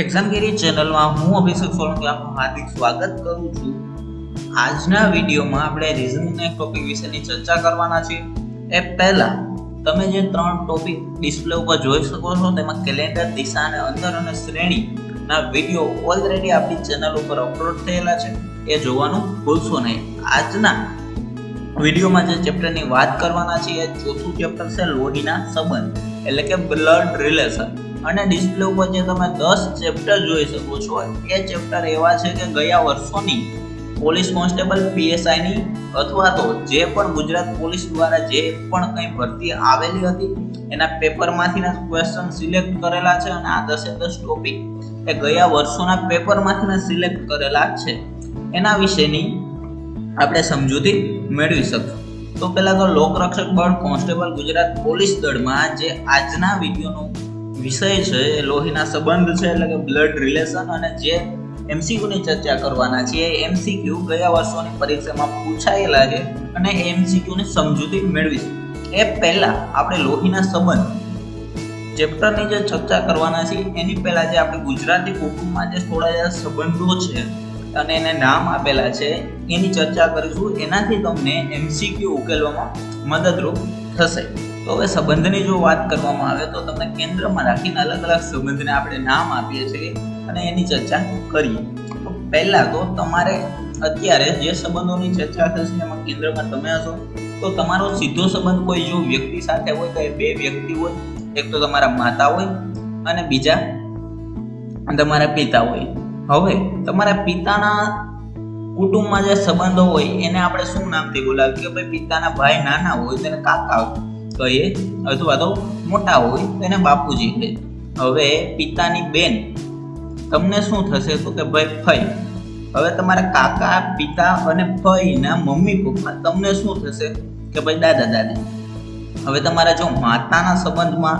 એક્ઝામગીરી ચેનલમાં હું અભિષેક સોલંકી આપનું હાર્દિક સ્વાગત કરું છું। આજના વિડીયોમાં આપણે રીઝનિંગના એક ટોપિક વિશેની ચર્ચા કરવાના છીએ। એ પહેલા તમે જે ત્રણ ટોપિક ડિસ્પ્લે ઉપર જોઈ શકો છો તેમાં કેલેન્ડર, દિશા અને અંતર અને શ્રેણીના વિડીયો ઓલરેડી આપણી ચેનલ ઉપર અપલોડ થયેલા છે, એ જોવાનું ભૂલશો નહીં। આજના વિડીયોમાં જે ચેપ્ટરની વાત કરવાના છે એ ચોથું ચેપ્ટર છે લોહીના સંબંધ એટલે કે બ્લડ રિલેશન। અને ડિસ્પ્લે ઉપર જે તમે 10 ચેપ્ટર જોઈ શકો છો એ ચેપ્ટર એવા છે કે ગયા વર્ષોની પોલીસ કોન્સ્ટેબલ પીએસઆઈ ની અથવા તો જે પણ ગુજરાત પોલીસ દ્વારા જે પણ કંઈ ભરતી આવેલી હતી એના પેપરમાંથીના ક્વેશ્ચન સિલેક્ટ કરેલા છે અને આ 10 ટોપિક એ ગયા વર્ષોના પેપરમાંથીના સિલેક્ટ કરેલા છે, એના વિશેની આપણે સમજૂતી મેળવી શકશું। તો પહેલા તો લોકરક્ષક બળ કોન્સ્ટેબલ ગુજરાત પોલીસ દળમાં જે આજના વિડીયોનો વિષય છે એ લોહીના સંબંધ છે એટલે કે બ્લડ રિલેશન, અને જે એમસીક્યુ ની ચર્ચા કરવાના છે એ એમસીક્યુ ગયા વર્ષોની પરીક્ષામાં પૂછાયેલા છે અને એ એમસીક્યુ ની સમજૂતી મેળવીશું। એ પહેલા આપણે લોહીના સંબંધ ચેપ્ટરની જે ચર્ચા કરવાના છે એની પહેલા જે આપણે ગુજરાતી કુટુંબમાં જે થોડા સંબંધો છે અને એને નામ આપેલા છે એની ચર્ચા કરીશું, એનાથી તમને એમસીક્યુ ઉકેલવામાં મદદરૂપ થશે। તો હવે સંબંધની જો વાત કરવામાં આવે તો તમને કેન્દ્રમાં રાખીને અલગ અલગ સંબંધને આપણે નામ આપીએ છીએ અને એની ચર્ચા કરીએ। તો પહેલા તો તમારે અત્યારે જે સંબંધોની ચર્ચા થશે એમાં કેન્દ્રમાં તમે હશો તો તમારો સીધો સંબંધ કોઈ જો વ્યક્તિ સાથે હોય તો એ બે વ્યક્તિ હોય, એક તો તમારા માતા હોય અને બીજા તમારા પિતા હોય। હવે તમારા પિતાના કુટુંબમાં જે સંબંધો હોય એને આપણે શું નામથી બોલાવીએ કે ભાઈ પિતાના ભાઈ નાના હોય તેને કાકા કહીએ અથવા તો મોટા હોય તો એને બાપુજી કહે। હવે પિતાની બેન તમને શું થશે તો કે ભાઈ ફઈ। હવે તમારા કાકા, પિતા અને ફઈના મમ્મી પપ્પા તમને શું થશે કે ભાઈ દાદા દાદી। હવે તમારા જો માતાના સંબંધમાં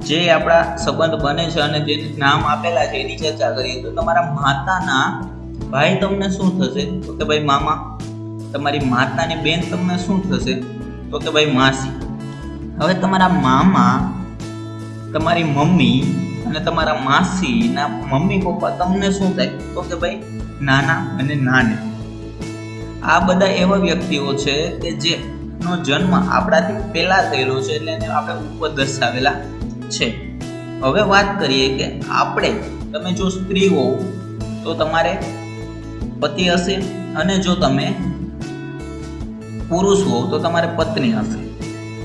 જે આપણા સંબંધ બને છે અને જે નામ આપેલા છે એની ચર્ચા કરીએ તો તમારા માતાના ભાઈ તમને શું થશે તો કે ભાઈ મામા। તમારી માતાની બેન તમને શું થશે તો કે ભાઈ માસી। હવે તમારા મામા, તમારી મમ્મી અને તમારા માસીના મમ્મી પપ્પા તમને શું થાય તો કે ભાઈ નાના અને નાની। આ બધા એવા વ્યક્તિઓ છે કે જેનો જન્મ આપણાથી પહેલા થયેલો છે એટલે એને આપણે ઉપર દર્શાવેલા છે। હવે વાત કરીએ કે તમે જો સ્ત્રી હો તો તમારે પતિ હશે અને જો તમે પુરુષ હો તો તમારે પત્ની હશે।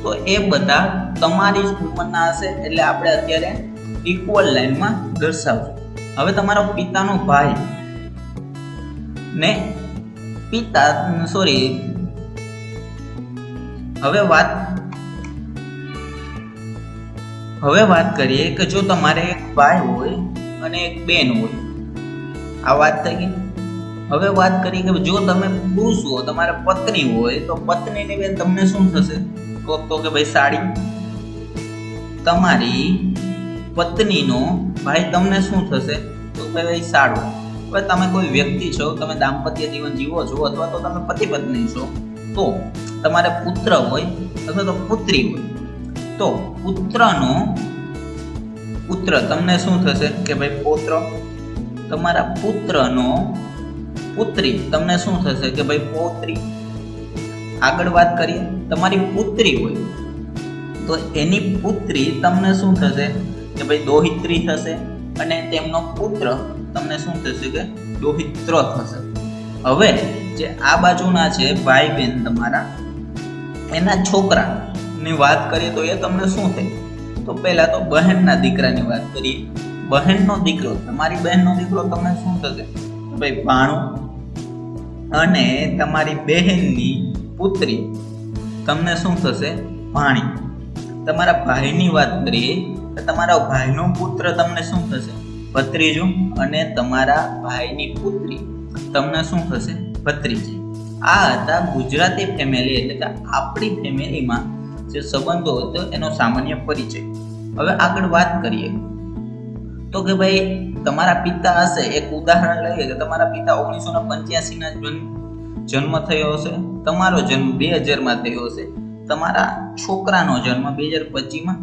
તો એ બધા તમારી જ ઉંમરના હશે એટલે આપણે અત્યારે ઇક્વલ લાઈનમાં દર્શાવશું। હવે તમારો પિતાનો ભાઈ ને હવે વાત કરીએ કે જો તમારે એક ભાઈ હોય અને એક બેન હોય, આ વાત થઈ ગઈ। હવે વાત કરીએ કે જો તમે પુરુષ હો, તમારે પત્ની હોય તો પત્નીની બેન તમને શું થશે તો કે ભાઈ સાડી। તમારી પત્નીનો ભાઈ તમને શું થશે તો કે ભાઈ સાડો। હવે તમે કોઈ વ્યક્તિ છો, તમે દાંપત્ય જીવન જીવો છો અથવા તો તમે પતિ પત્ની છો તો તમારે પુત્ર હોય અથવા તો પુત્રી હોય તો પુત્ર તમને શું થશે કે ભાઈ પૌત્ર। તમારા પુત્રનો પુત્રી તમને શું થશે કે ભાઈ પૌત્રી। આગળ વાત કરીએ તમારી પુત્રી હોય તો એની પુત્રી તમને શું થશે કે ભાઈ દોહિત્રી થશે અને તેમનો પુત્ર તમને શું થશે કે દોહિત્ર થશે। હવે જે આ બાજુના છે ભાઈ બહેન તમારા, એના છોકરાની વાત કરીએ તો એ તમને શું થાય તો પહેલા તો બહેનના દીકરાની વાત કરીએ। બહેનનો દીકરો, તમારી બહેનનો દીકરો તમને શું થશે ભાઈ ભાણું, અને તમારી બહેનની પુત્રી તમને શું થશે ભાણી। તમારા ભાઈની વાત કરીએ તો તમારા ભાઈનો પુત્ર તમને શું થશે ભત્રીજો, અને તમારા ભાઈની પુત્રી તમને શું થશે ભત્રીજી। આ હતા ગુજરાતી ફેમિલી એટલે કે આપણી ફેમિલીમાં જે સંબંધો હતો એનો સામાન્ય પરિચય। હવે આગળ વાત કરીએ તો કે ભાઈ તમારા પિતા હશે, એક ઉદાહરણ લઈએ કે તમારા પિતા 1985 જન્મ થયો હશે, તમારો જન્મ 2000 થયો હશે, તમારા છોકરાનો જન્મ 2025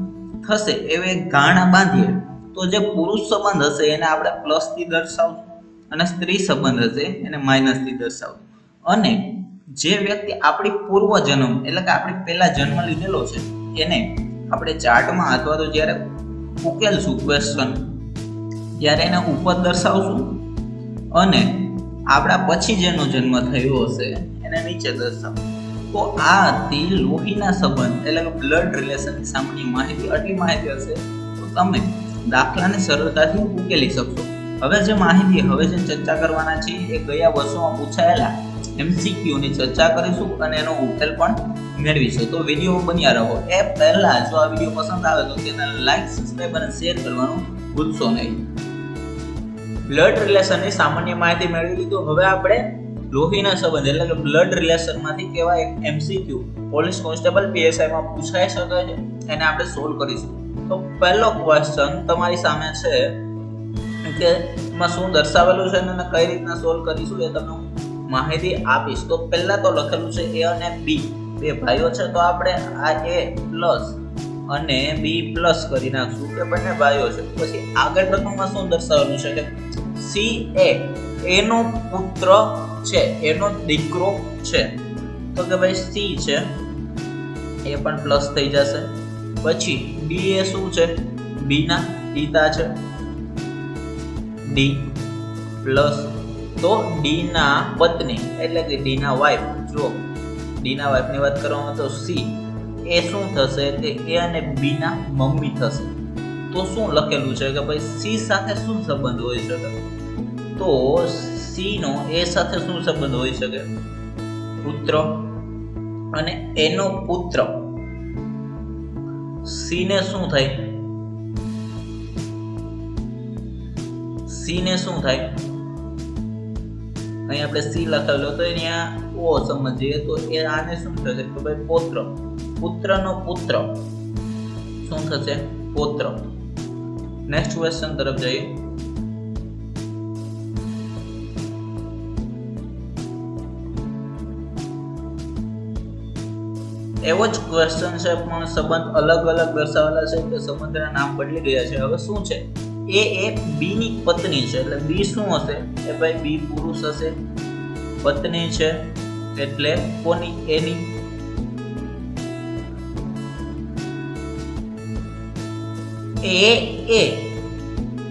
થશે, એવે ગાણા બાંધીએ તો જે પુરુષ સંબંધ હશે એને આપણે પ્લસ થી દર્શાવશું અને સ્ત્રી સંબંધ હશે એને માઇનસ થી દર્શાવશું. અને જે વ્યક્તિ આપણી પૂર્વ જન્મ એટલે કે આપણે પહેલા જન્મ લીધેલો છે એને આપણે ચાર્ટમાં અથવા તો જ્યારે ઉકેલશું ક્વેશ્ચન ત્યારે એને ઉપર દર્શાવશું અને આપણા પછી જેનો જન્મ થયો હશે એને નીચે દર્શાવશું. તો આ હતી લોહીના સંબંધ એટલે કે બ્લડ રિલેશનની સામાન્ય માહિતી. આટલી માહિતી હશે તો તમે દાખલાને સરળતાથી ઉકેલી શકશો. હવે જે માહિતી હવે જે ચર્ચા કરવાના છે એ ગયા વર્ષોમાં પૂછાયેલા MCQ ની ચર્ચા કરીશું અને એનો ઉકેલ પણ મેળવીશું. તો વિડીયો બન્યા રહો. એ પહેલા જો આ વિડીયો પસંદ આવે તો ચેનલ લાઈક, સબસ્ક્રાઇબ અને શેર કરવાનું ભૂલશો નહીં. બ્લડ રિલેશનની સામાન્ય માહિતી મેળવી લીધું. હવે આપણે લોહીના સંબંધ એટલે કે બ્લડ રિલેશનમાંથી કેવા એક MCQ પોલીસ કોન્સ્ટેબલ PSI માં પૂછાઈ શકે છે એને આપણે સોલ્વ કરીશું. તો પહેલો ક્વેશ્ચન તમારી સામે છે કે એમાં શું દર્શાવેલું છે અને કઈ રીતના સોલ્વ કરીશું એ તમને માહિતી આપીશ. તો પહેલા તો લખેલું છે A અને B બે ભાઈઓ છે તો આપણે આ A પ્લસ અને B પ્લસ કરી નાખશું કે બંને ભાઈઓ છે. પછી આગળ પ્રથમમાં શું દર્શાવેલું છે કે CA એનો પુત્ર છે, એનો દીકરો છે. તો કે ભાઈ C છે એ પણ પ્લસ થઈ જશે. પછી D એ શું છે? B ના પિતા છે, D પ્લસ. તો D ના પત્ની એટલે કે D ના વાઇફ, જો D ના વાઇફ ની વાત કરવામાં તો C એ શું થશે કે A અને B ના મમ્મી થશે. તો શું લખેલું છે કે ભાઈ C સાથે શું સંબંધ હોઈ શકે? તો C નો A સાથે શું સંબંધ હોઈ શકે? પુત્ર. અને એનો પુત્ર C ને શું થાય? C ને શું થાય? અહીં આપણે C લખાવેલો તો અહીંયા O સમજીએ તો એ આને શું થશે કે ભાઈ પૌત્ર. પુત્રનો પુત્ર શું થશે? પૌત્ર. નેક્સ્ટ ક્વેશ્ચન તરફ જઈએ. એવો જ ક્વેશ્ચન છે પણ સંબંધ અલગ અલગ દર્શાવેલા છે કે સંબંધના નામ બદલી ગયા છે. હવે શું છે? A એ B ની પત્ની છે એટલે B શું હશે? એ ભાઈ B પુરુષ હશે. પત્ની છે એટલે કોની? એની. A એ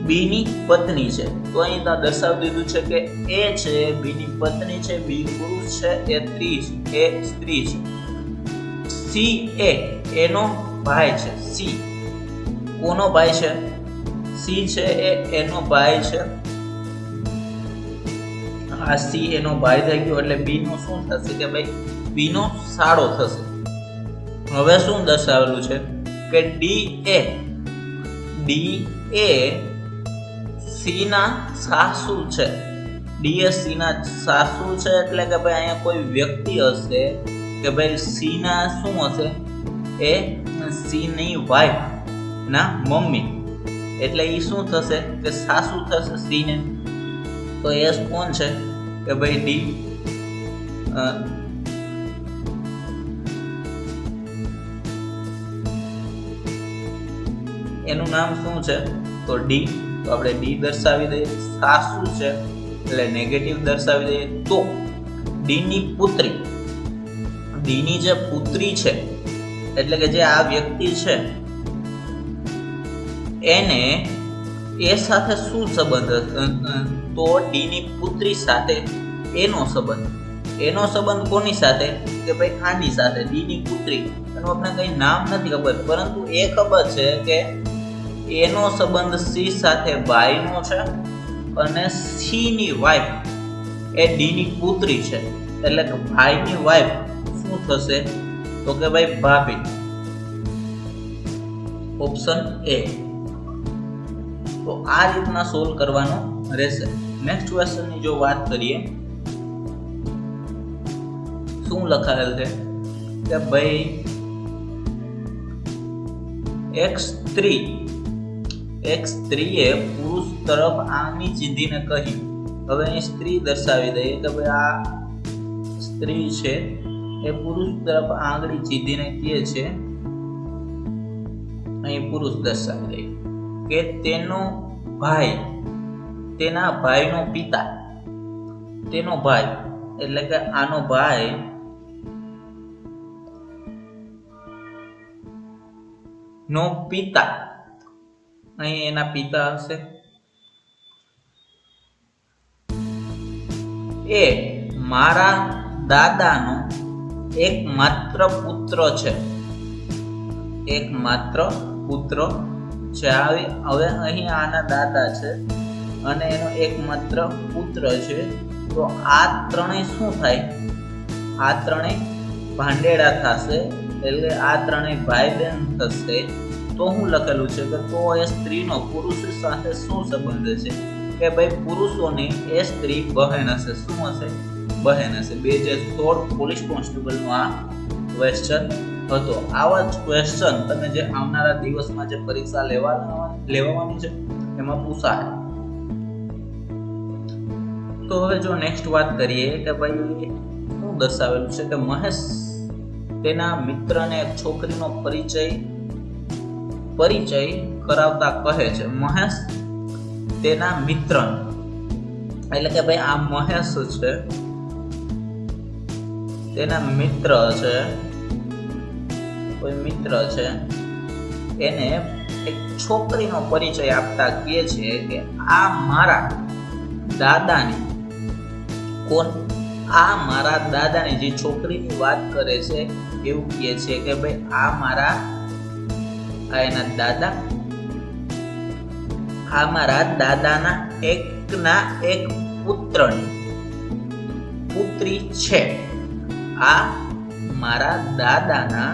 B ની પત્ની છે તો અહીં દર્શાવી દીધું છે કે A છે B ની પત્ની છે, B પુરુષ છે, એ સ્ત્રી છે. C એ એનો ભાઈ છે. C કોનો ભાઈ છે? C છે એ એનો ભાઈ છે. આ C એનો ભાઈ થઈ ગયો એટલે B નો શું થશે કે ભાઈ B નો સાળો થશે. હવે શું દર્શાવેલું છે કે D એ C ના સાસુ છે. D એ C ના સાસુ છે એટલે કે ભાઈ અહીંયા કોઈ વ્યક્તિ હશે કે ભાઈ C ના શું હશે? એ C ની વાઇફ ના મમ્મી એટલે એ શું થશે કે સાસુ થશે C ને. તો એ કોણ છે કે ભાઈ D. એનું નામ શું છે? તો D. તો આપણે D દર્શાવી દઈએ. સાસુ છે એટલે નેગેટિવ દર્શાવી દઈએ. તો D ની પુત્રી, D ની જે પુત્રી છે એટલે કે જે આ વ્યક્તિ છે એને એ સાથે શું સંબંધ? તો D ની પુત્રી સાથે એનો સંબંધ. એનો સંબંધ કોની સાથે? કે ભાઈ આની સાથે, D ની પુત્રી. એનું આપણે કઈ નામ નથી ખબર પરંતુ એ ખબર છે કે એનો સંબંધ C સાથે ભાઈનો છે અને C ની વાઇફ એ D ની પુત્રી છે એટલે કે ભાઈની વાઇફ શું થશે? તો કે ભાઈ ભાભી. Option A. તો આ રીતના સોલ્વ કરવાનું રહેશે. નેક્સ્ટ ક્વેશ્ચન ની જો વાત કરીએ શું લખાયેલ છે કે ભાઈ એક સ્ત્રીએ પુરુષ તરફ આંગળી ચીંધીને કહ્યું. હવે અહીં સ્ત્રી દર્શાવી દઈએ કે ભાઈ આ સ્ત્રી છે એ પુરુષ તરફ આંગળી ચીંધીને કહે છે. અહીં પુરુષ દર્શાવી દઈએ કે તેનો ભાઈ, તેના ભાઈનો પિતા, તેનો ભાઈ એટલે કે આનો ભાઈ નો પિતા, અહીં એના પિતા હશે, એ મારા દાદાનો એકમાત્ર પુત્ર છે, એકમાત્ર પુત્ર છે. હવે અહીં આના દાદા છે અને એનો એકમાત્ર પુત્ર છે. તો આ ત્રણેય શું થાય? આ ત્રણેય ભાંડેડા થશે, એટલે આ ત્રણેય ભાઈ બહેન થશે. તો હું લખેલું છે કે તો એ સ્ત્રીનો પુરુષ સાથે શું સંબંધ છે? કે ભાઈ પુરુષોની એ સ્ત્રી બહેન હશે. શું હશે? બહેન હશે. 2016 પોલીસ કોન્સ્ટેબલનો આ ક્વેશ્ચન હતો. આવા જ ક્વેશ્ચન તમે જે આવનારા દિવસમાં જે પરીક્ષા લેવાની છે એમાં પૂછાય. તો હવે જો નેક્સ્ટ વાત કરીએ કે ભાઈ શું દર્શાવેલું છે કે મહેશ તેના મિત્રને એક છોકરીનો પરિચય કરાવતા કહે છે. મહેશ તેના મિત્ર, એટલે કે ભાઈ આ મહેશ છે, તેના મિત્ર છે, કોઈ મિત્ર છે, એને એક છોકરીનો પરિચય આપતા કહે છે કે આ મારા દાદાની, કોણ? આ મારા દાદાની, જે છોકરીની વાત કરે છે એવું કહે છે કે ભાઈ આ મારા, આ એના દાદા, આ મારા દાદાના એક પુત્રની પુત્રી છે. આ મારા દાદાના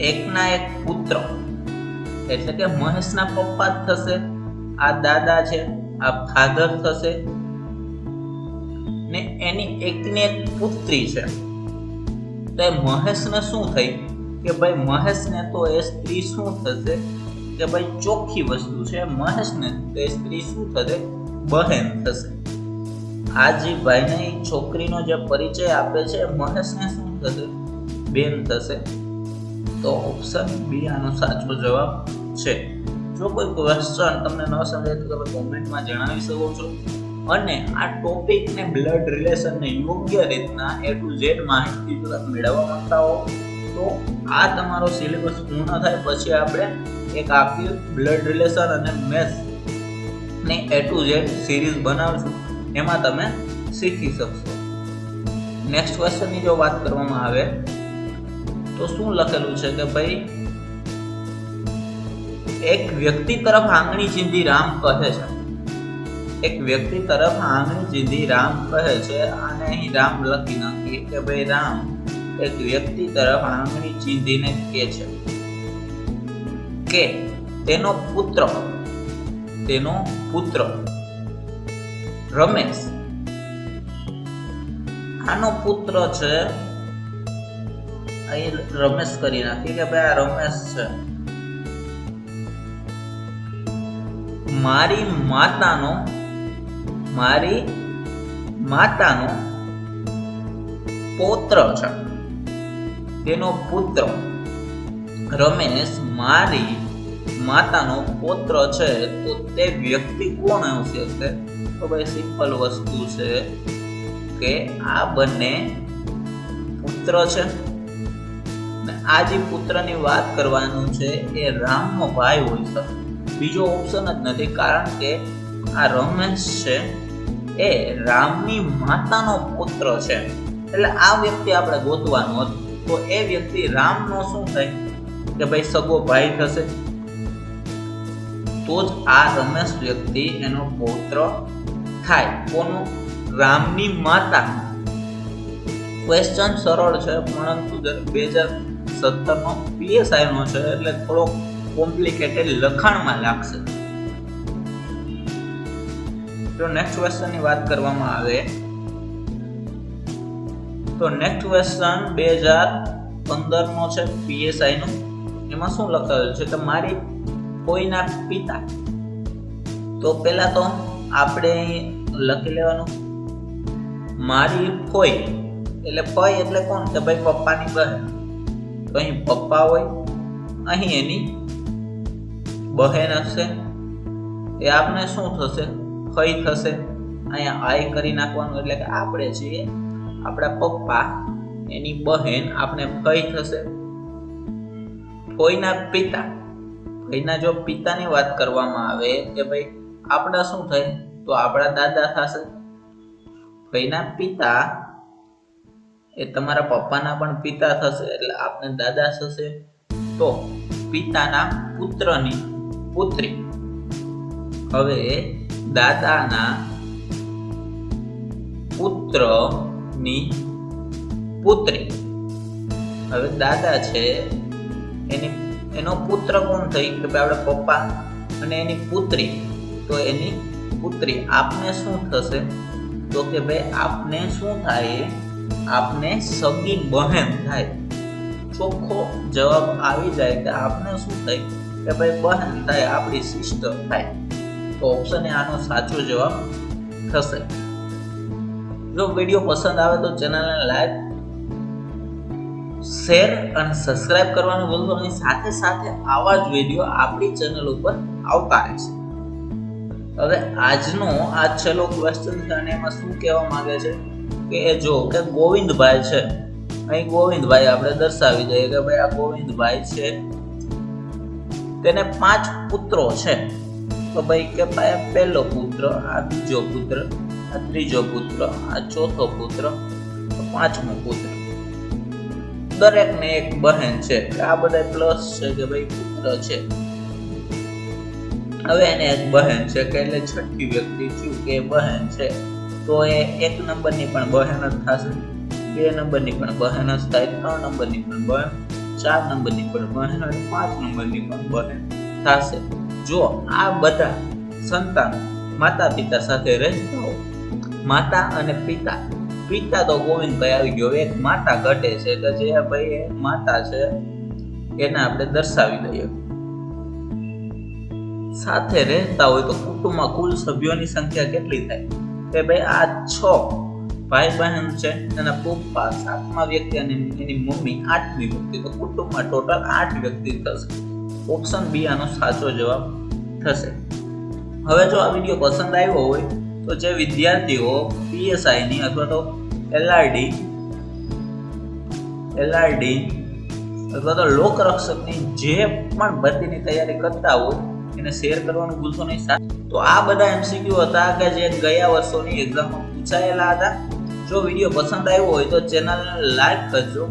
એકના એક પુત્ર, એટલે કે મહેશના પપ્પા જ થશે. આ દાદા છે, આ ફાધર થશે ને એની એકની એક પુત્રી છે. તો મહેશને શું થઈ કે ભાઈ મહેશને તો એ સ્ત્રી શું થશે કે ભાઈ ચોખ્ખી વસ્તુ છે. મહેશને તો એ સ્ત્રી શું થશે? બહેન થશે. આ જે ભાઈને છોકરીનો જે પરિચય આપે છે મહેશને શું થશે? બેન થશે. તો ઓપ્શન બી આનો સાચો જવાબ છે. જો કોઈ ક્વેશ્ચન તમને ન સમજાય તો તમે કોમેન્ટમાં જણાવી શકો છો. અને આ ટોપિકને બ્લડ રિલેશનને યોગ્ય રીતના A to Z માહિતી જો તમે મેળવવા માંગતા હો તો આ તમારો સિલેબસ પૂર્ણ થાય પછી આપણે એક આખી બ્લડ રિલેશન અને મેથ્સ ને A to Z સિરીઝ બનાવશું. એમાં તમે શીખી શકશો. નેક્સ્ટ ક્વેશ્ચનની જો વાત કરવામાં આવે તો શું લખેલું છે કે ભાઈ એક વ્યક્તિ તરફ આંગળી ચીંધી રામ કહે છે. એક વ્યક્તિ તરફ આંગળી ચીંધી રામ કહે છે. અને અહીં રામ લખી નાખીએ કે ભાઈ રામ એક વ્યક્તિ તરફ આંગળી ચીંધીને કહે છે કે તેનો પુત્ર રમેશ, આનો પુત્ર છે, અહીં રમેશ કરી નાખી કે ભાઈ આ રમેશ છે, મારી માતાનો પૌત્ર છે. તેનો પુત્ર રમેશ મારી માતાનો પૌત્ર છે. તો તે વ્યક્તિ કોણ હશે? તો ભાઈ સિમ્પલ વસ્તુ છે કે આ બંને પુત્ર છે. આ જે પુત્રની વાત કરવાનું છે એ રામનો ભાઈ હોય છે. બીજો ઓપ્શન જ નથી. કારણ કે આ રમેશ છે એ રામની માતાનો પુત્ર છે. એટલે આ વ્યક્તિ આપણે ગોતવાનું હતું. તો એ વ્યક્તિ રામનો શું થાય કે ભાઈ સગો ભાઈ થશે. તો જ આ રમેશ વ્યક્તિ એનો પૌત્ર થાય. કોનો? રામની માતા. ક્વેશ્ચન સરળ છે પરંતુ 2017 નો PSI નો છે એટલે થોડો કોમ્પ્લિકેટેડ લખાણમાં લાગશે. જો નેક્સ્ટ ક્વેશ્ચન ની વાત કરવામાં આવે તો નેક્સ્ટ ક્વેશ્ચન 2015 નો છે PSI નો. એમાં શું લખાયેલું છે કે મારી કોઈના પિતા. તો પહેલા તો આપણે લખી લેવાનું મારી ફોઈ. એટલે ફોઈ એટલે કોણ? કે ભાઈ પપ્પાની બહેન. તો અહીં પપ્પા હોય, અહીં એની બહેન હશે એ આપણે શું થશે? ફઈ થશે. અહીંયા આઈ કરી નાખવાનું, એટલે કે આપણે છીએ આપણા પપ્પા, એની બહેન આપણે ફઈ થશે. ફોઈના પિતા, ફઈના જો પિતાની વાત કરવામાં આવે કે ભાઈ આપણા શું થાય, તો આપણા દાદા થશે. ફઈના પિતા એ તમારા પપ્પાના પણ પિતા થશે, એટલે આપણે દાદા થશે. તો પિતાના પુત્રની પુત્રી, હવે દાદાના પુત્રની પુત્રી, હવે દાદા છે એનો પુત્ર કોણ થઈ કે ભાઈ આપણે પપ્પા, અને એની પુત્રી, તો એની પુત્રી આપને શું થશે, તો કે ભાઈ આપને શું થાય, આપને સગી બહેન થાય. ચોખ્ખો જવાબ આવી જાય કે આપને શું થાય કે ભાઈ બહેન થાય, આપણી સિસ્ટર થાય. તો ઓપ્શન એ આનો સાચો જવાબ થશે. જો વિડીયો પસંદ આવે તો ચેનલને લાઈક, શેર અને સબસ્ક્રાઇબ કરવાનું ભૂલશો નહીં. સાથે સાથે આવા જ વિડીયો આપણી ચેનલ ઉપર આવતા રહેશે. હવે આજનો આ છેલ્લો ક્વેશ્ચન છે અને એમાં શું કહેવા માંગે છે કે જો કે ગોવિંદભાઈ છે, અહીં ગોવિંદભાઈ આપણે દર્શાવી દઈએ કે ભાઈ આ ગોવિંદભાઈ છે, તેને 5 પુત્રો છે. તો ભાઈ કે ભાઈ આ પહેલો પુત્ર, આ બીજો પુત્ર, આ ત્રીજો પુત્ર, આ ચોથો પુત્ર, પાંચમો પુત્ર. દરેકને એક બહેન છે, આ બધા પ્લસ છે કે ભાઈ પુત્ર છે. હવે એને એક બહેન છે કે એટલે છઠ્ઠી વ્યક્તિ થયું કે બહેન છે, તો એ 1 નંબરની પણ બહેન જ થશે, 2 નંબરની પણ બહેન જ થાય, 3 નંબરની પણ બહેન, 4 નંબરની પણ બહેન અને 5 નંબરની પણ બહેન થશે. જો આ બધા સંતાન માતા પિતા સાથે રહેતા હોય, માતા અને પિતા, પિતા તો ગોવિંદભાઈ આવી ગયો, એક માતા ઘટે છે કે જે ભાઈ માતા છે એને આપણે દર્શાવી દઈએ. સાથે રહેતા હોય તો કુટુંબમાં કુલ સભ્યોની સંખ્યા કેટલી થાય કે ભાઈ આ 6 ભાઈ બહેન છે, એના પપ્પા 7મા વ્યક્તિ અને એની મમ્મી 8મી વ્યક્તિ, તો કુટુંબમાં ટોટલ 8 વ્યક્તિ થશે. ઓપ્શન બી આનો સાચો જવાબ થશે. હવે જો આ વિડીયો પસંદ આવ્યો હોય તો જે વિદ્યાર્થીઓ PSI ની અથવા તો LRD અથવા તો લોકરક્ષકની જે પણ ભરતીની તૈયારી કરતા હોય એને શેર કરવાનું ભૂલશો નહીં. તો આ બધા MCQ હતા કે જે ગયા વર્ષોની એક્ઝામમાં પૂછાયેલા હતા. જો વિડીયો પસંદ આવ્યો હોય તો ચેનલને લાઈક કરજો,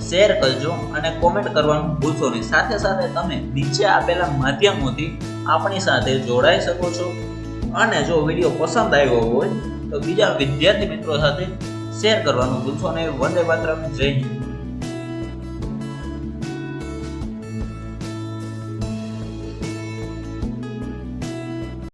શેર કરજો અને કોમેન્ટ કરવાનું ભૂલશો નહીં. સાથે સાથે તમે નીચે આપેલા માધ્યમોથી આપણી સાથે જોડાઈ શકો છો. અને જો વિડીયો પસંદ આવ્યો હોય તો બીજા વિદ્યાર્થી મિત્રો સાથે શેર કરવાનું ભૂલશો નહીં. વંદે માતરમ. જય હિન્દ.